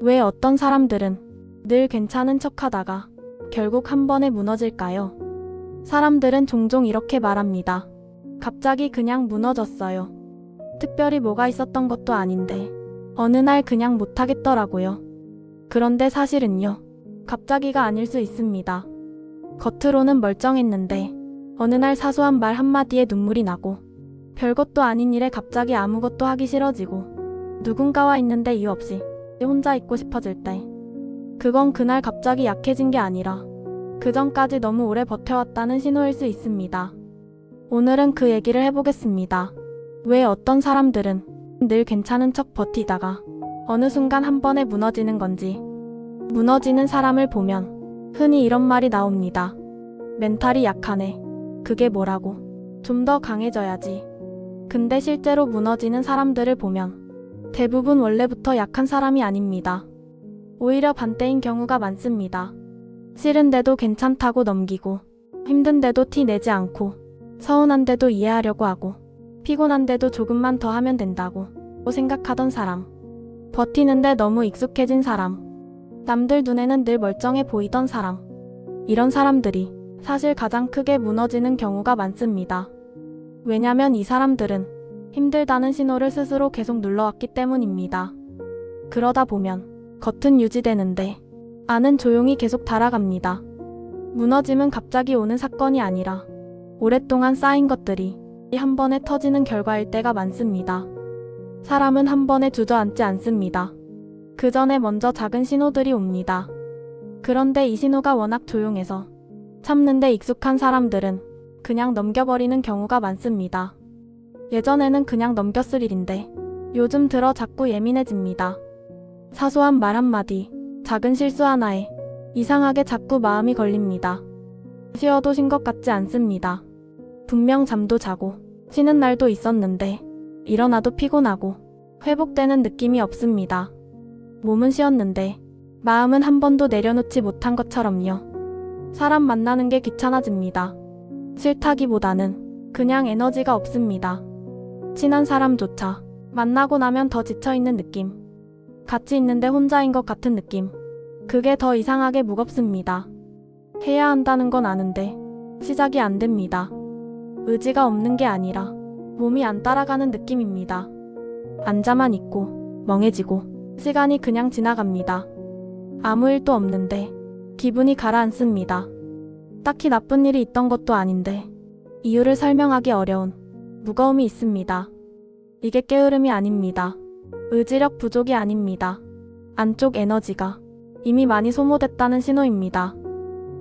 왜 어떤 사람들은 늘 괜찮은 척하다가 결국 한 번에 무너질까요? 사람들은 종종 이렇게 말합니다. 갑자기 그냥 무너졌어요. 특별히 뭐가 있었던 것도 아닌데 어느 날 그냥 못하겠더라고요. 그런데 사실은요. 갑자기가 아닐 수 있습니다. 겉으로는 멀쩡했는데 어느 날 사소한 말 한마디에 눈물이 나고 별것도 아닌 일에 갑자기 아무것도 하기 싫어지고 누군가와 있는데 이유 없이 혼자 있고 싶어질 때 그건 그날 갑자기 약해진 게 아니라 그전까지 너무 오래 버텨왔다는 신호일 수 있습니다. 오늘은 그 얘기를 해보겠습니다. 왜 어떤 사람들은 늘 괜찮은 척 버티다가 어느 순간 한 번에 무너지는 건지. 무너지는 사람을 보면 흔히 이런 말이 나옵니다. 멘탈이 약하네. 그게 뭐라고? 좀 더 강해져야지. 근데 실제로 무너지는 사람들을 보면 대부분 원래부터 약한 사람이 아닙니다. 오히려 반대인 경우가 많습니다. 싫은데도 괜찮다고 넘기고 힘든데도 티 내지 않고 서운한데도 이해하려고 하고 피곤한데도 조금만 더 하면 된다고 생각하던 사람. 버티는데 너무 익숙해진 사람. 남들 눈에는 늘 멀쩡해 보이던 사람. 이런 사람들이 사실 가장 크게 무너지는 경우가 많습니다. 왜냐면 이 사람들은 힘들다는 신호를 스스로 계속 눌러왔기 때문입니다. 그러다 보면 겉은 유지되는데 안은 조용히 계속 달아갑니다. 무너짐은 갑자기 오는 사건이 아니라 오랫동안 쌓인 것들이 한 번에 터지는 결과일 때가 많습니다. 사람은 한 번에 주저앉지 않습니다. 그 전에 먼저 작은 신호들이 옵니다. 그런데 이 신호가 워낙 조용해서 참는데 익숙한 사람들은 그냥 넘겨버리는 경우가 많습니다. 예전에는 그냥 넘겼을 일인데 요즘 들어 자꾸 예민해집니다. 사소한 말 한마디, 작은 실수 하나에 이상하게 자꾸 마음이 걸립니다. 쉬어도 쉰 것 같지 않습니다. 분명 잠도 자고 쉬는 날도 있었는데 일어나도 피곤하고 회복되는 느낌이 없습니다. 몸은 쉬었는데 마음은 한 번도 내려놓지 못한 것처럼요. 사람 만나는 게 귀찮아집니다. 싫다기보다는 그냥 에너지가 없습니다. 친한 사람조차 만나고 나면 더 지쳐있는 느낌. 같이 있는데 혼자인 것 같은 느낌. 그게 더 이상하게 무겁습니다. 해야 한다는 건 아는데 시작이 안 됩니다. 의지가 없는 게 아니라 몸이 안 따라가는 느낌입니다. 앉아만 있고 멍해지고 시간이 그냥 지나갑니다. 아무 일도 없는데 기분이 가라앉습니다. 딱히 나쁜 일이 있던 것도 아닌데 이유를 설명하기 어려운 무거움이 있습니다. 이게 게으름이 아닙니다. 의지력 부족이 아닙니다. 안쪽 에너지가 이미 많이 소모됐다는 신호입니다.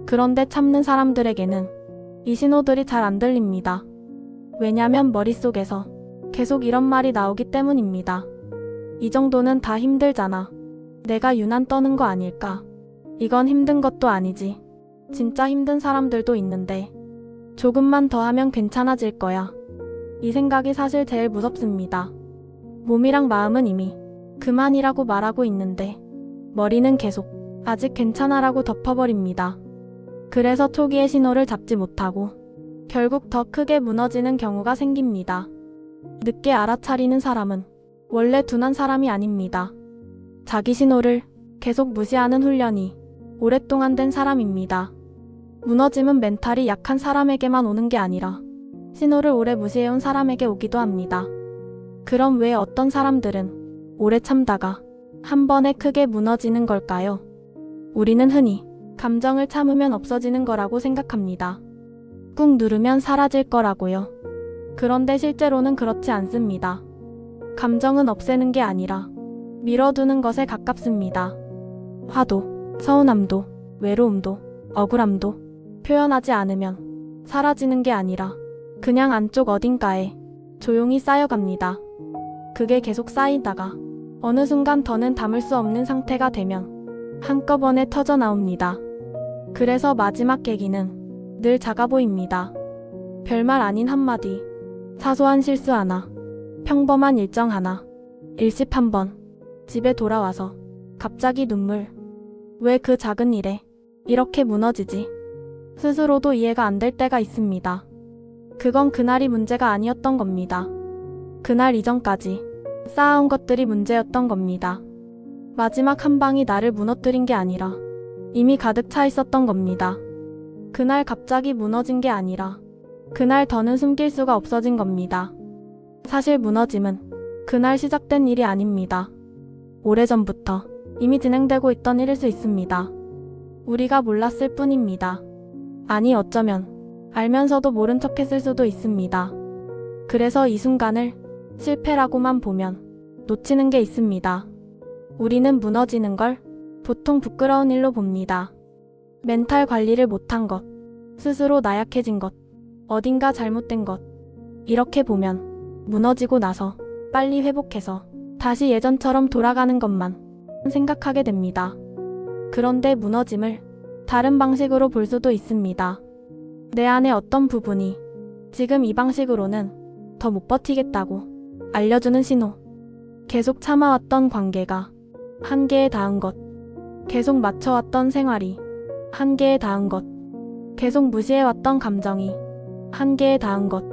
그런데 참는 사람들에게는 이 신호들이 잘 안 들립니다. 왜냐면 머릿속에서 계속 이런 말이 나오기 때문입니다. 이 정도는 다 힘들잖아. 내가 유난 떠는 거 아닐까? 이건 힘든 것도 아니지. 진짜 힘든 사람들도 있는데 조금만 더 하면 괜찮아질 거야. 이 생각이 사실 제일 무섭습니다. 몸이랑 마음은 이미 그만이라고 말하고 있는데 머리는 계속 아직 괜찮아라고 덮어버립니다. 그래서 초기의 신호를 잡지 못하고 결국 더 크게 무너지는 경우가 생깁니다. 늦게 알아차리는 사람은 원래 둔한 사람이 아닙니다. 자기 신호를 계속 무시하는 훈련이 오랫동안 된 사람입니다. 무너짐은 멘탈이 약한 사람에게만 오는 게 아니라 신호를 오래 무시해온 사람에게 오기도 합니다. 그럼 왜 어떤 사람들은 오래 참다가 한 번에 크게 무너지는 걸까요? 우리는 흔히 감정을 참으면 없어지는 거라고 생각합니다. 꾹 누르면 사라질 거라고요. 그런데 실제로는 그렇지 않습니다. 감정은 없애는 게 아니라 밀어두는 것에 가깝습니다. 화도, 서운함도, 외로움도, 억울함도 표현하지 않으면 사라지는 게 아니라 그냥 안쪽 어딘가에 조용히 쌓여갑니다. 그게 계속 쌓이다가 어느 순간 더는 담을 수 없는 상태가 되면 한꺼번에 터져 나옵니다. 그래서 마지막 계기는 늘 작아 보입니다. 별말 아닌 한마디, 사소한 실수 하나, 평범한 일정 하나, 일십 한 번, 집에 돌아와서 갑자기 눈물. 왜 그 작은 일에 이렇게 무너지지? 스스로도 이해가 안 될 때가 있습니다. 그건 그날이 문제가 아니었던 겁니다. 그날 이전까지 쌓아온 것들이 문제였던 겁니다. 마지막 한 방이 나를 무너뜨린 게 아니라 이미 가득 차 있었던 겁니다. 그날 갑자기 무너진 게 아니라 그날 더는 숨길 수가 없어진 겁니다. 사실 무너짐은 그날 시작된 일이 아닙니다. 오래전부터 이미 진행되고 있던 일일 수 있습니다. 우리가 몰랐을 뿐입니다. 아니 어쩌면 알면서도 모른 척 했을 수도 있습니다. 그래서 이 순간을 실패라고만 보면 놓치는 게 있습니다. 우리는 무너지는 걸 보통 부끄러운 일로 봅니다. 멘탈 관리를 못한 것, 스스로 나약해진 것, 어딘가 잘못된 것. 이렇게 보면 무너지고 나서 빨리 회복해서 다시 예전처럼 돌아가는 것만 생각하게 됩니다. 그런데 무너짐을 다른 방식으로 볼 수도 있습니다. 내 안에 어떤 부분이 지금 이 방식으로는 더 못 버티겠다고 알려주는 신호. 계속 참아왔던 관계가 한계에 닿은 것. 계속 맞춰왔던 생활이 한계에 닿은 것. 계속 무시해왔던 감정이 한계에 닿은 것.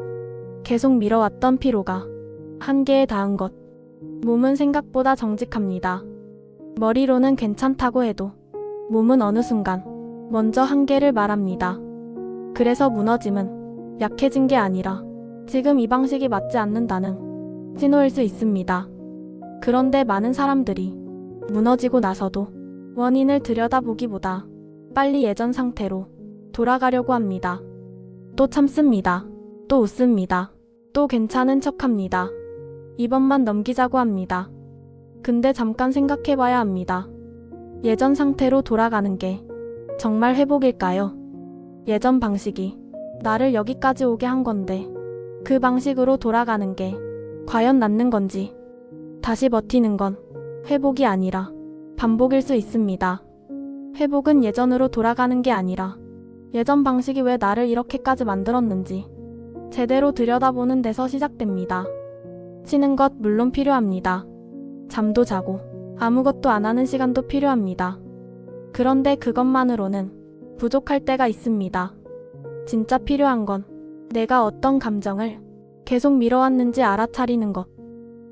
계속 미뤄왔던 피로가 한계에 닿은 것. 몸은 생각보다 정직합니다. 머리로는 괜찮다고 해도 몸은 어느 순간 먼저 한계를 말합니다. 그래서 무너짐은 약해진 게 아니라 지금 이 방식이 맞지 않는다는 신호일 수 있습니다. 그런데 많은 사람들이 무너지고 나서도 원인을 들여다보기보다 빨리 예전 상태로 돌아가려고 합니다. 또 참습니다. 또 웃습니다. 또 괜찮은 척합니다. 이번만 넘기자고 합니다. 근데 잠깐 생각해봐야 합니다. 예전 상태로 돌아가는 게 정말 회복일까요? 예전 방식이 나를 여기까지 오게 한 건데 그 방식으로 돌아가는 게 과연 낫는 건지. 다시 버티는 건 회복이 아니라 반복일 수 있습니다. 회복은 예전으로 돌아가는 게 아니라 예전 방식이 왜 나를 이렇게까지 만들었는지 제대로 들여다보는 데서 시작됩니다. 쉬는 것 물론 필요합니다. 잠도 자고 아무것도 안 하는 시간도 필요합니다. 그런데 그것만으로는 부족할 때가 있습니다. 진짜 필요한 건 내가 어떤 감정을 계속 미뤄왔는지 알아차리는 것.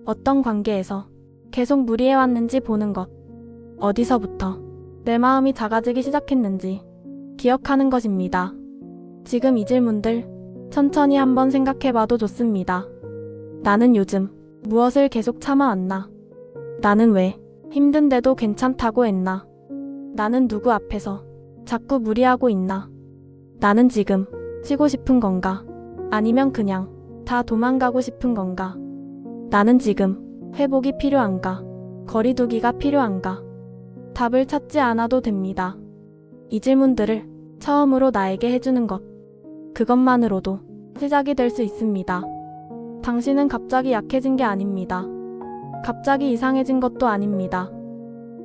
어떤 관계에서 계속 무리해왔는지 보는 것. 어디서부터 내 마음이 작아지기 시작했는지 기억하는 것입니다. 지금 이 질문들 천천히 한번 생각해봐도 좋습니다. 나는 요즘 무엇을 계속 참아왔나? 나는 왜 힘든데도 괜찮다고 했나? 나는 누구 앞에서 자꾸 무리하고 있나? 나는 지금 쉬고 싶은 건가? 아니면 그냥 다 도망가고 싶은 건가? 나는 지금 회복이 필요한가? 거리두기가 필요한가? 답을 찾지 않아도 됩니다. 이 질문들을 처음으로 나에게 해주는 것. 그것만으로도 시작이 될 수 있습니다. 당신은 갑자기 약해진 게 아닙니다. 갑자기 이상해진 것도 아닙니다.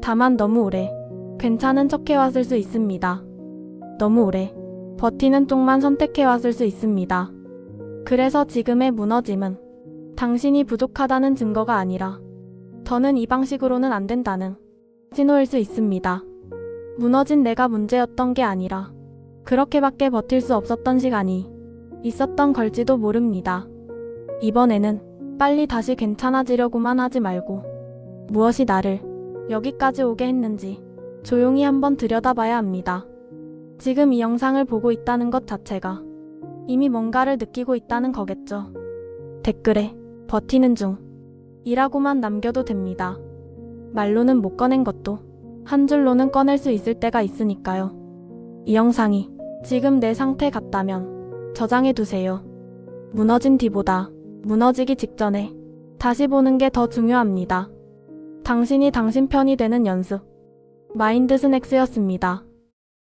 다만 너무 오래 괜찮은 척 해왔을 수 있습니다. 너무 오래 버티는 쪽만 선택해왔을 수 있습니다. 그래서 지금의 무너짐은 당신이 부족하다는 증거가 아니라 더는 이 방식으로는 안 된다는 신호일 수 있습니다. 무너진 내가 문제였던 게 아니라 그렇게밖에 버틸 수 없었던 시간이 있었던 걸지도 모릅니다. 이번에는 빨리 다시 괜찮아지려고만 하지 말고 무엇이 나를 여기까지 오게 했는지 조용히 한번 들여다봐야 합니다. 지금 이 영상을 보고 있다는 것 자체가 이미 뭔가를 느끼고 있다는 거겠죠. 댓글에 버티는 중 이라고만 남겨도 됩니다. 말로는 못 꺼낸 것도 한 줄로는 꺼낼 수 있을 때가 있으니까요. 이 영상이 지금 내 상태 같다면 저장해 두세요. 무너진 뒤보다 무너지기 직전에 다시 보는 게 더 중요합니다. 당신이 당신 편이 되는 연습. 마인드 스낵스였습니다.